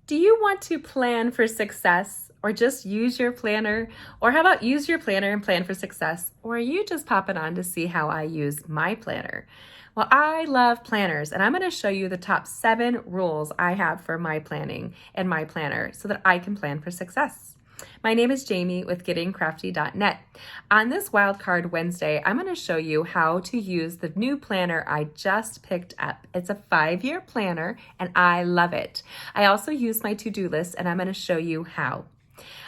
Do you want to plan for success or just use your planner? Or how about use your planner and plan for success? Or are you just popping on to see how I use my planner? Well, I love planners, and I'm going to show you the top 7 rules I have for my planning and my planner so that I can plan for success. My name is Jamie with gettingcrafty.net. On this Wildcard Wednesday, I'm going to show you how to use the new planner I just picked up. It's a 5-year planner and I love it. I also use my to-do list and I'm going to show you how.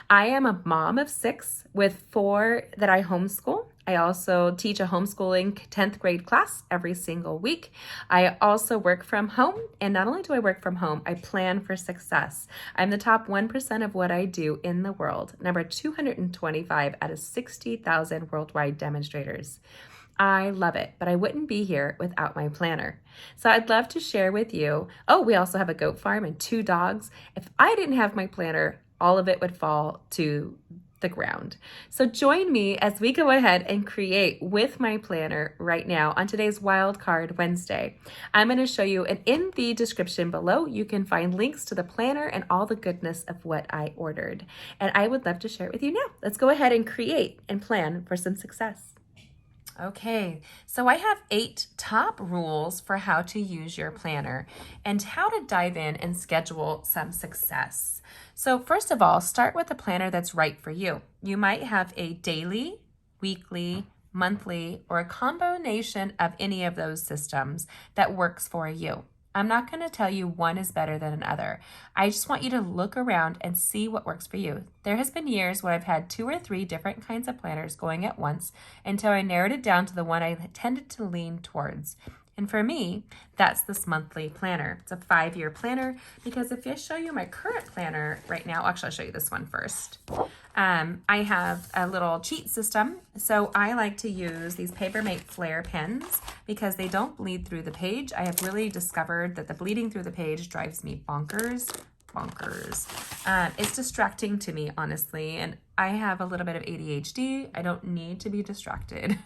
I am a mom of 6 with 4 that I homeschool. I also teach a homeschooling 10th grade class every single week. I also work from home, and not only do I work from home, I plan for success. I'm the top 1% of what I do in the world, number 225 out of 60,000 worldwide demonstrators. I love it, but I wouldn't be here without my planner. So I'd love to share with you. Oh, we also have a goat farm and 2 dogs. If I didn't have my planner, all of it would fall to the ground. So join me as we go ahead and create with my planner right now on today's Wildcard Wednesday. I'm going to show you, and in the description below, you can find links to the planner and all the goodness of what I ordered. And I would love to share it with you now. Let's go ahead and create and plan for some success. Okay, so I have 8 top rules for how to use your planner and how to dive in and schedule some success. So first of all, start with a planner that's right for you. You might have a daily, weekly, monthly, or a combination of any of those systems that works for you. I'm not going to tell you one is better than another. I just want you to look around and see what works for you. There has been years where I've had 2 or 3 different kinds of planners going at once until I narrowed it down to the one I tended to lean towards. And for me, that's this monthly planner. It's a 5-year planner because if I show you my current planner right now, actually I'll show you this one first. I have a little cheat system. So I like to use these Papermate Flare pens because they don't bleed through the page. I have really discovered that the bleeding through the page drives me bonkers. It's distracting to me, honestly, and I have a little bit of ADHD. I don't need to be distracted.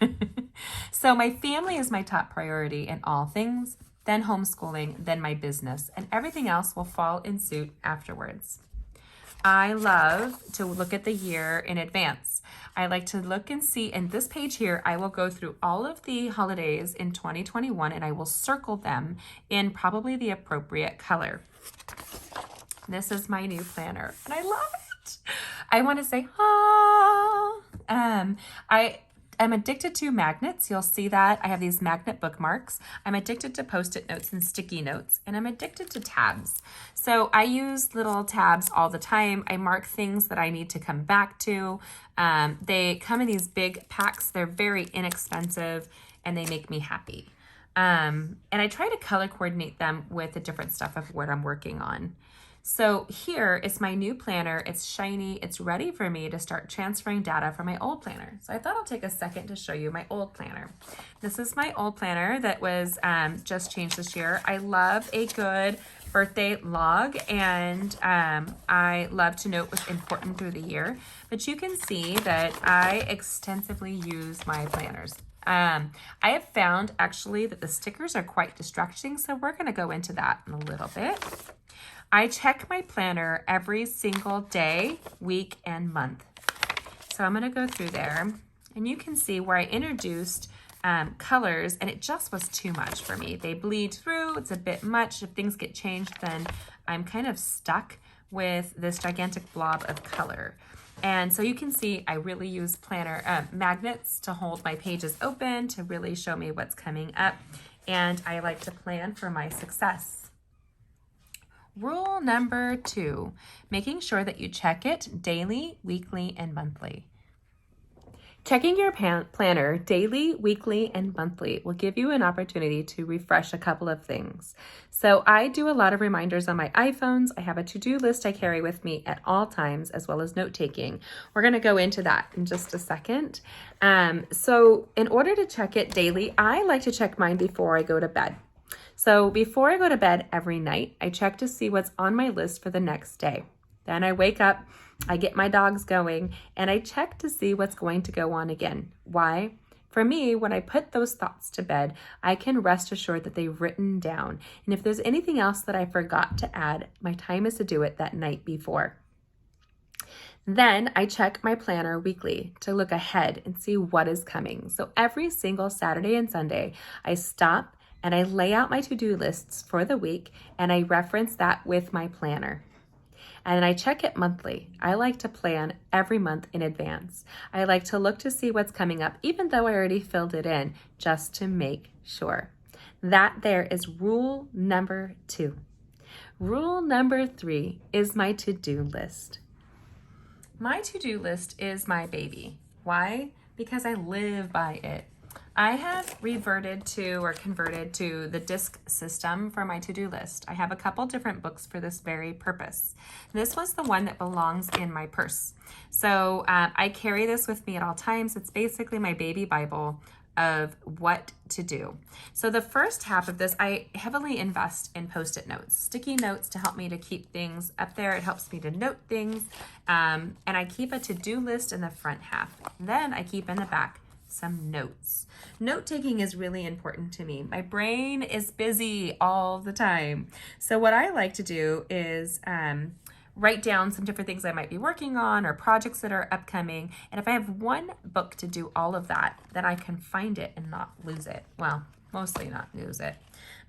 So my family is my top priority in all things, then homeschooling, then my business, and everything else will fall in suit afterwards. I love to look at the year in advance. I like to look and see, and this page here, I will go through all of the holidays in 2021 and I will circle them in probably the appropriate color. This is my new planner and I love it. I want to say, I'm addicted to magnets. You'll see that. I have these magnet bookmarks. I'm addicted to Post-it notes and sticky notes, and I'm addicted to tabs. So I use little tabs all the time. I mark things that I need to come back to. They come in these big packs. They're very inexpensive, and they make me happy. And I try to color coordinate them with the different stuff of what I'm working on. So here is my new planner. It's shiny. It's ready for me to start transferring data from my old planner. So I thought I'll take a second to show you my old planner. This is my old planner that was just changed this year. I love a good birthday log, and I love to note what's important through the year. But you can see that I extensively use my planners. I have found actually that the stickers are quite distracting, so we're going to go into that in a little bit. I check my planner every single day, week, and month. So I'm going to go through there, and you can see where I introduced colors, and it just was too much for me. They bleed through. It's a bit much. If things get changed, then I'm kind of stuck with this gigantic blob of color. And so you can see I really use planner magnets to hold my pages open, to really show me what's coming up, and I like to plan for my success. Rule number 2, making sure that you check it daily, weekly, and monthly. Checking your planner daily, weekly, and monthly will give you an opportunity to refresh a couple of things. So I do a lot of reminders on my iPhones. I have a to-do list I carry with me at all times, as well as note-taking. We're going to go into that in just a second. So in order to check it daily, I like to check mine before I go to bed. So before I go to bed every night, I check to see what's on my list for the next day. Then I wake up, I get my dogs going, and I check to see what's going to go on again. Why? For me, when I put those thoughts to bed, I can rest assured that they've written down. And if there's anything else that I forgot to add, my time is to do it that night before. Then I check my planner weekly to look ahead and see what is coming. So every single Saturday and Sunday, I stop and I lay out my to-do lists for the week and I reference that with my planner. And I check it monthly. I like to plan every month in advance. I like to look to see what's coming up, even though I already filled it in, just to make sure. That there is rule number 2. Rule number 3 is my to-do list. My to-do list is my baby. Why? Because I live by it. I have converted to the disc system for my to-do list. I have a couple different books for this very purpose. This was the one that belongs in my purse. So I carry this with me at all times. It's basically my baby Bible of what to do. So the first half of this, I heavily invest in Post-it notes, sticky notes to help me to keep things up there. It helps me to note things. And I keep a to-do list in the front half. Then I keep in the back some notes. Note taking is really important to me. My brain is busy all the time. So what I like to do is write down some different things I might be working on or projects that are upcoming. And if I have one book to do all of that, then I can find it and not lose it. Well, mostly not lose it.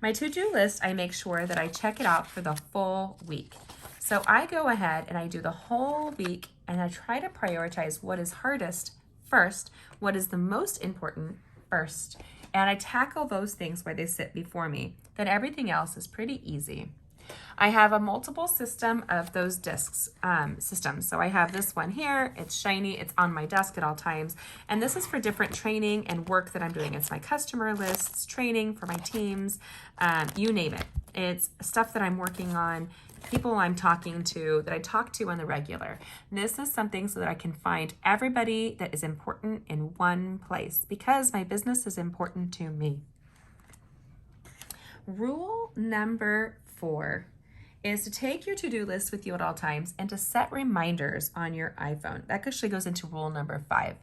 My to-do list, I make sure that I check it out for the full week. So I go ahead and I do the whole week and I try to prioritize what is hardest first, what is the most important first, and I tackle those things where they sit before me. Then everything else is pretty easy. I have a multiple system of those discs systems. So I have this one here, it's shiny, it's on my desk at all times. And this is for different training and work that I'm doing. It's my customer lists, training for my teams, you name it. It's stuff that I'm working on, people I'm talking to, that I talk to on the regular. This is something so that I can find everybody that is important in one place because my business is important to me. Rule number 4 is to take your to-do list with you at all times and to set reminders on your iPhone. That actually goes into rule number 5.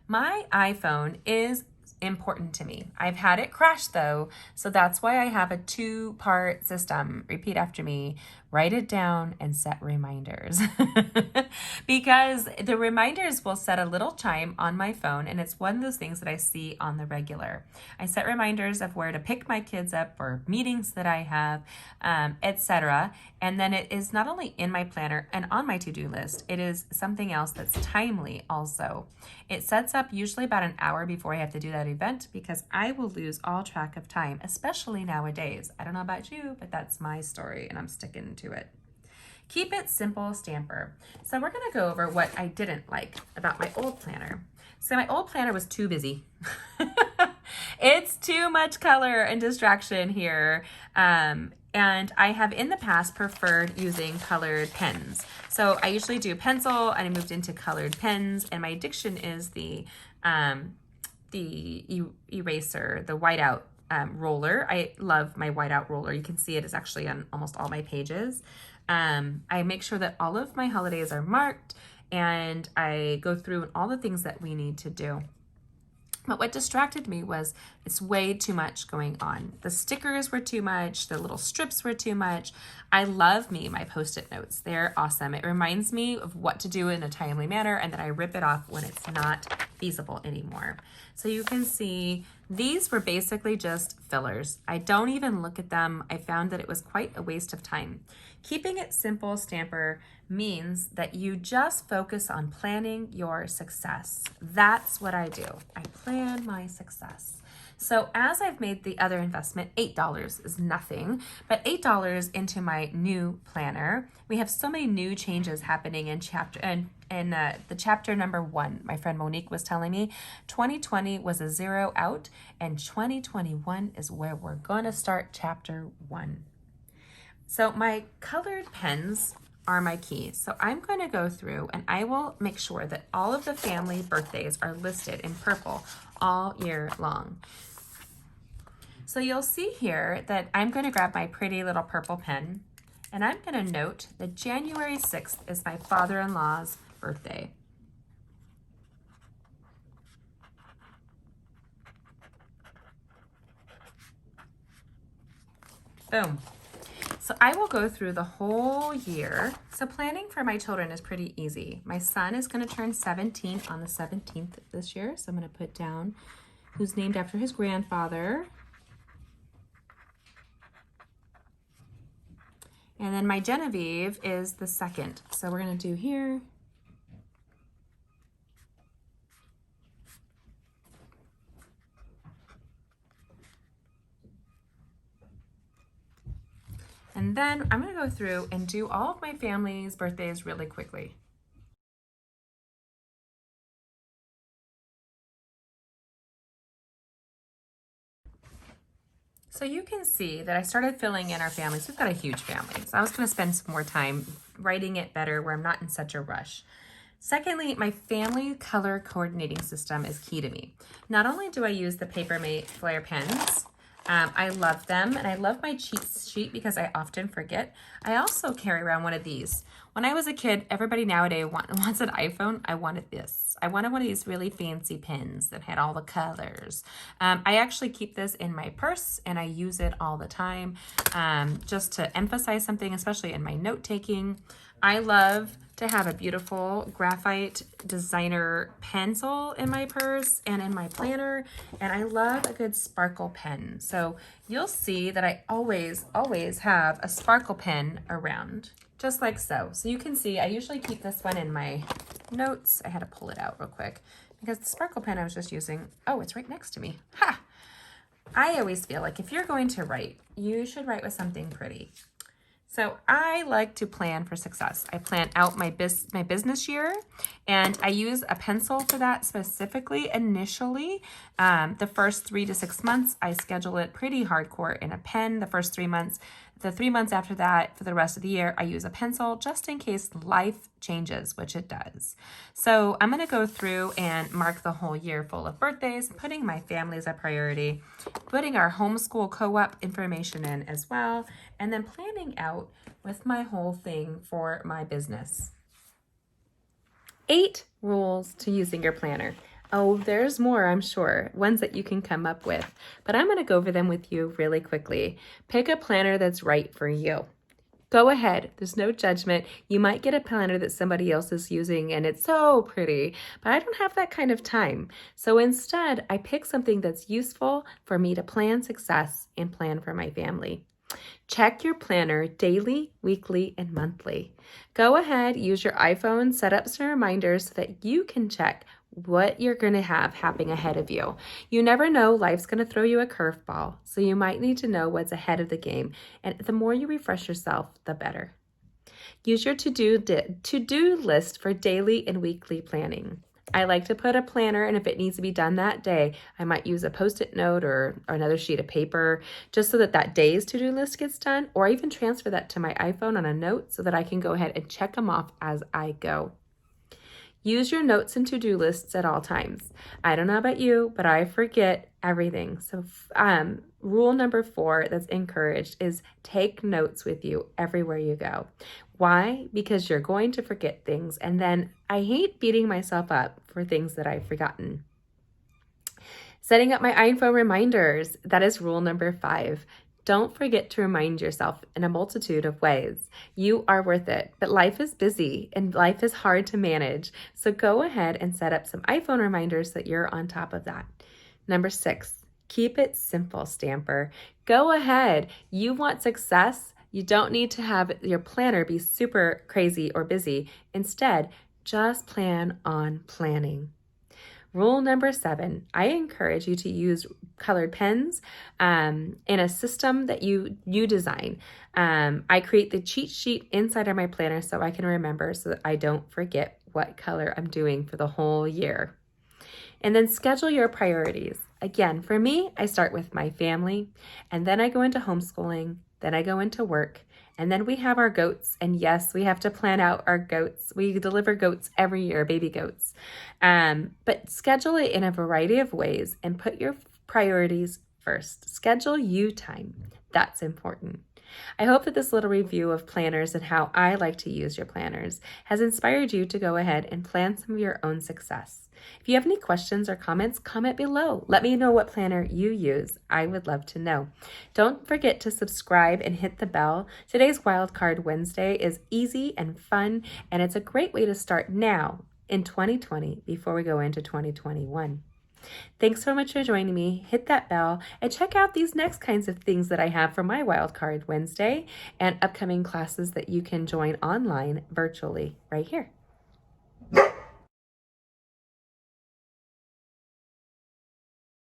My iPhone is important to me. I've had it crash though, so that's why I have a 2-part system. Repeat after me. Write it down and set reminders. Because the reminders will set a little chime on my phone, and it's one of those things that I see on the regular. I set reminders of where to pick my kids up or meetings that I have, etc. And then it is not only in my planner and on my to-do list, it is something else that's timely also. It sets up usually about an hour before I have to do that event because I will lose all track of time, especially nowadays. I don't know about you, but that's my story and I'm sticking to it. Keep it simple, Stamper. So we're gonna go over what I didn't like about my old planner. So my old planner was too busy. It's too much color and distraction here. And I have in the past preferred using colored pens. So I usually do pencil and I moved into colored pens, and my addiction is the eraser, the whiteout roller. I love my whiteout roller. You can see it is actually on almost all my pages. I make sure that all of my holidays are marked and I go through all the things that we need to do. But what distracted me was it's way too much going on. The stickers were too much. The little strips were too much. I love my Post-it notes. They're awesome. It reminds me of what to do in a timely manner, and then I rip it off when it's not feasible anymore. So you can see these were basically just fillers. I don't even look at them. I found that it was quite a waste of time. Keeping it simple, Stamper, means that you just focus on planning your success. That's what I do. I plan my success. So as I've made the other investment, $8 is nothing, but $8 into my new planner. We have so many new changes happening in the chapter number 1. My friend Monique was telling me 2020 was a 0 out and 2021 is where we're gonna start chapter 1. So my colored pens are my key. So I'm going to go through and I will make sure that all of the family birthdays are listed in purple all year long. So you'll see here that I'm going to grab my pretty little purple pen and I'm going to note that January 6th is my father-in-law's birthday. Boom. So I will go through the whole year. So planning for my children is pretty easy. My son is going to turn 17 on the 17th this year. So I'm going to put down who's named after his grandfather. And then my Genevieve is the 2nd. So we're going to do here. And then I'm going to go through and do all of my family's birthdays really quickly. So you can see that I started filling in our families. We've got a huge family. So I was going to spend some more time writing it better where I'm not in such a rush. Secondly, my family color coordinating system is key to me. Not only do I use the Papermate Flare pens, I love them, and I love my cheat sheet because I often forget. I also carry around one of these. When I was a kid, everybody nowadays wants an iPhone. I wanted this. I wanted one of these really fancy pens that had all the colors. I actually keep this in my purse, and I use it all the time just to emphasize something, especially in my note-taking. I love to have a beautiful graphite designer pencil in my purse and in my planner, and I love a good sparkle pen. So you'll see that I always have a sparkle pen around, just like so. So you can see I usually keep this one in my notes. I had to pull it out real quick because the sparkle pen I was just using, oh, it's right next to me. Ha! I always feel like if you're going to write, you should write with something pretty. So I like to plan for success. I plan out my business year, and I use a pencil for that specifically initially. The first 3 to 6 months, I schedule it pretty hardcore in a pen. The first 3 months, the 3 months after that, for the rest of the year, I use a pencil just in case life changes, which it does. So I'm going to go through and mark the whole year full of birthdays, putting my family as a priority, putting our homeschool co-op information in as well, and then planning out with my whole thing for my business. 8 rules to using your planner. Oh, there's more, I'm sure, ones that you can come up with, but I'm going to go over them with you really quickly. Pick a planner that's right for you. Go ahead. There's no judgment. You might get a planner that somebody else is using and it's so pretty, but I don't have that kind of time. So instead, I pick something that's useful for me to plan success and plan for my family. Check your planner daily, weekly, and monthly. Go ahead, use your iPhone, set up some reminders so that you can check what you're going to have happening ahead of you. You never know, life's going to throw you a curveball, so you might need to know what's ahead of the game. And the more you refresh yourself, the better. Use your to-do list for daily and weekly planning. I like to put a planner, and if it needs to be done that day, I might use a Post-it note or another sheet of paper just so that that day's to-do list gets done, or even transfer that to my iPhone on a note so that I can go ahead and check them off as I go. Use your notes and to-do lists at all times. I don't know about you, but I forget everything. So rule number 4 that's encouraged is take notes with you everywhere you go. Why? Because you're going to forget things, and then I hate beating myself up for things that I've forgotten. Setting up my iPhone reminders, that is rule number 5. Don't forget to remind yourself in a multitude of ways. You are worth it, but life is busy and life is hard to manage. So go ahead and set up some iPhone reminders so that you're on top of that. Number 6, keep it simple, Stamper. Go ahead. You want success? You don't need to have your planner be super crazy or busy. Instead, just plan on planning. Rule number 7, I encourage you to use colored pens in a system that you design. I create the cheat sheet inside of my planner so I can remember, so that I don't forget what color I'm doing for the whole year. And then schedule your priorities. Again, for me, I start with my family, and then I go into homeschooling, then I go into work, and then we have our goats. And yes, we have to plan out our goats. We deliver goats every year, baby goats. But schedule it in a variety of ways and put your priorities first. Schedule you time. That's important. I hope that this little review of planners and how I like to use your planners has inspired you to go ahead and plan some of your own success. If you have any questions or comments, comment below. Let me know what planner you use. I would love to know. Don't forget to subscribe and hit the bell. Today's Wildcard Wednesday is easy and fun, and it's a great way to start now in 2020 before we go into 2021. Thanks so much for joining me. Hit that bell and check out these next kinds of things that I have for my Wildcard Wednesday and upcoming classes that you can join online virtually right here.